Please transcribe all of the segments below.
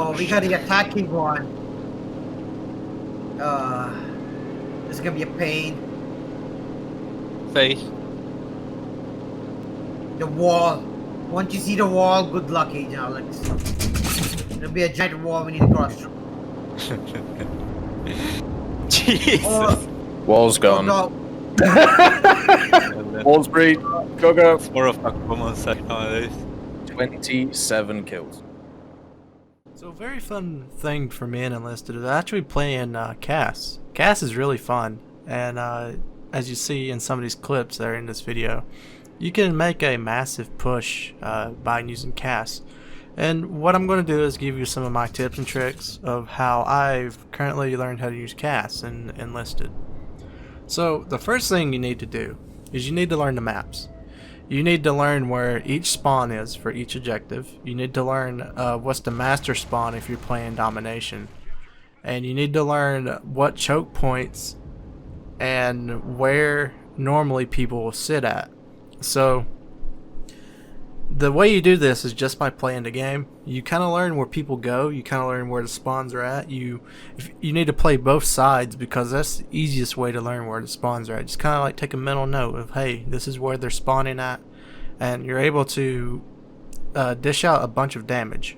Oh, we got the attacking one. This is gonna be a pain. Face. The wall. Once you see the wall, good luck, Agent Alex. It'll be a giant wall we need to cross through. Jesus. Oh, Wall's gone. no. Wall's breed. Go, go. It's more of a common sight nowadays. 27 kills. So a very fun thing for me in Enlisted is actually playing CAS. CAS is really fun, and as you see in some of these clips that are in this video, you can make a massive push by using CAS. And what I'm going to do is give you some of my tips and tricks of how I've currently learned how to use CAS in Enlisted. So the first thing you need to do is you need to learn the maps. You need to learn where each spawn is for each objective. You need to learn what's the master spawn if you're playing domination. And you need to learn what choke points and where normally people will sit at. So the way you do this is just by playing the game. You kind of learn where people go. You kind of learn where the spawns are at. You need to play both sides because that's the easiest way to learn where the spawns are at. Just kind of like take a mental note of, hey, this is where they're spawning at, and you're able to dish out a bunch of damage.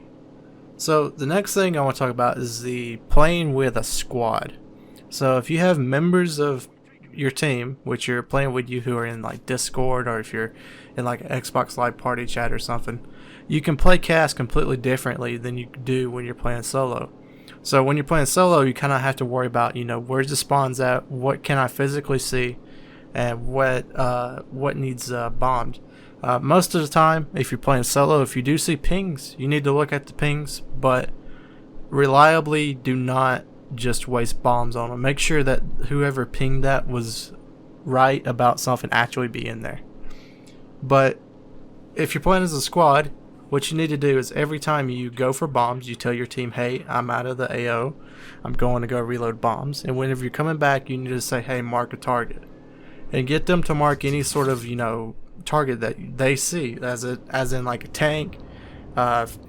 So the next thing I want to talk about is the playing with a squad. So if you have members of your team, which you're playing with you who are in like Discord, or if you're in like an Xbox Live party chat or something, you can play CAS completely differently than you do when you're playing solo. So when you're playing solo, you kind of have to worry about, you know, where's the spawns at, what can I physically see, and what needs bombed. Most of the time, if you're playing solo, if you do see pings, you need to look at the pings, but reliably do not just waste bombs on them. Make sure that whoever pinged that was right about something actually being there. But if you're playing as a squad, what you need to do is every time you go for bombs, you tell your team, hey, I'm out of the AO, I'm going to go reload bombs. And whenever you're coming back, you need to say, hey, mark a target, and get them to mark any sort of, you know, target that they see, as in like a tank,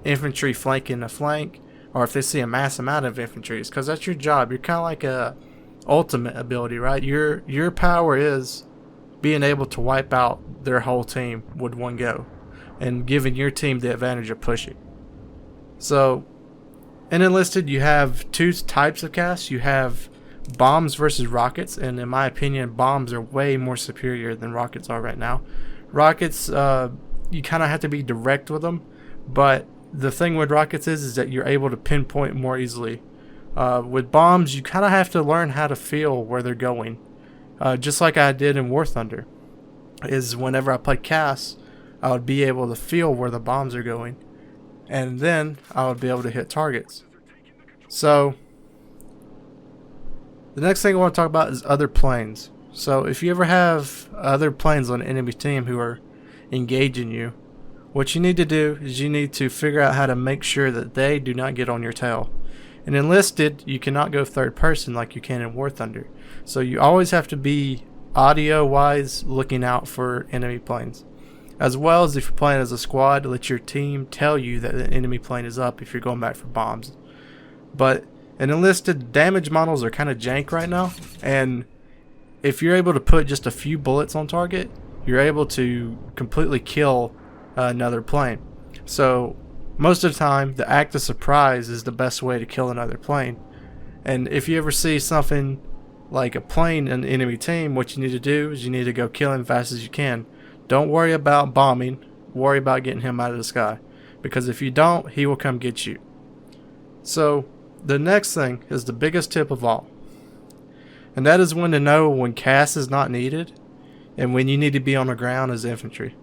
infantry flanking a flank, or if they see a mass amount of infantry, because that's your job. You're kind of like a ultimate ability, right? Your power is being able to wipe out their whole team with one go, and giving your team the advantage of pushing. So in Enlisted, you have two types of CAS. You have bombs versus rockets, and in my opinion, bombs are way more superior than rockets are right now. Rockets, you kind of have to be direct with them, but the thing with rockets is that you're able to pinpoint more easily. With bombs, you kind of have to learn how to feel where they're going. Just like I did in Warthunder, is whenever I played CAS, I would be able to feel where the bombs are going, and then I would be able to hit targets. So the next thing I want to talk about is other planes. So if you ever have other planes on an enemy team who are engaging you, what you need to do is you need to figure out how to make sure that they do not get on your tail. In Enlisted, you cannot go third person like you can in War Thunder. So you always have to be audio-wise looking out for enemy planes. As well as if you're playing as a squad, let your team tell you that the enemy plane is up if you're going back for bombs. But in Enlisted, damage models are kind of jank right now, and if you're able to put just a few bullets on target, you're able to completely kill another plane. So most of the time, the act of surprise is the best way to kill another plane. And if you ever see something like a plane in the enemy team, what you need to do is you need to go kill him as fast as you can. Don't worry about bombing, worry about getting him out of the sky, because if you don't, he will come get you. So the next thing is the biggest tip of all, and that is when to know when CAS is not needed and when you need to be on the ground as infantry.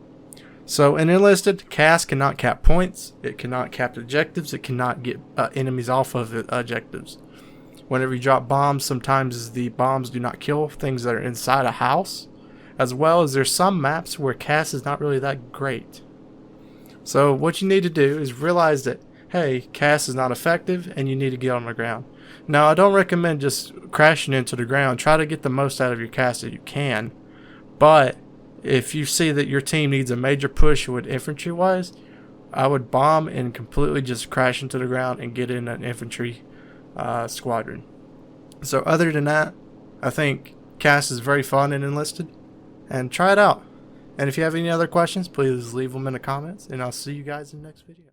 So in Enlisted, CAS cannot cap points, it cannot cap objectives, it cannot get enemies off of objectives. Whenever you drop bombs, sometimes the bombs do not kill things that are inside a house, as well as there's some maps where CAS is not really that great. So what you need to do is realize that, hey, CAS is not effective and you need to get on the ground. Now, I don't recommend just crashing into the ground. Try to get the most out of your CAS that you can, but if you see that your team needs a major push with infantry wise, I would bomb and completely just crash into the ground and get in an infantry squadron. So other than that, I think CAS is very fun and Enlisted, and try it out. And if you have any other questions, please leave them in the comments, and I'll see you guys in the next video.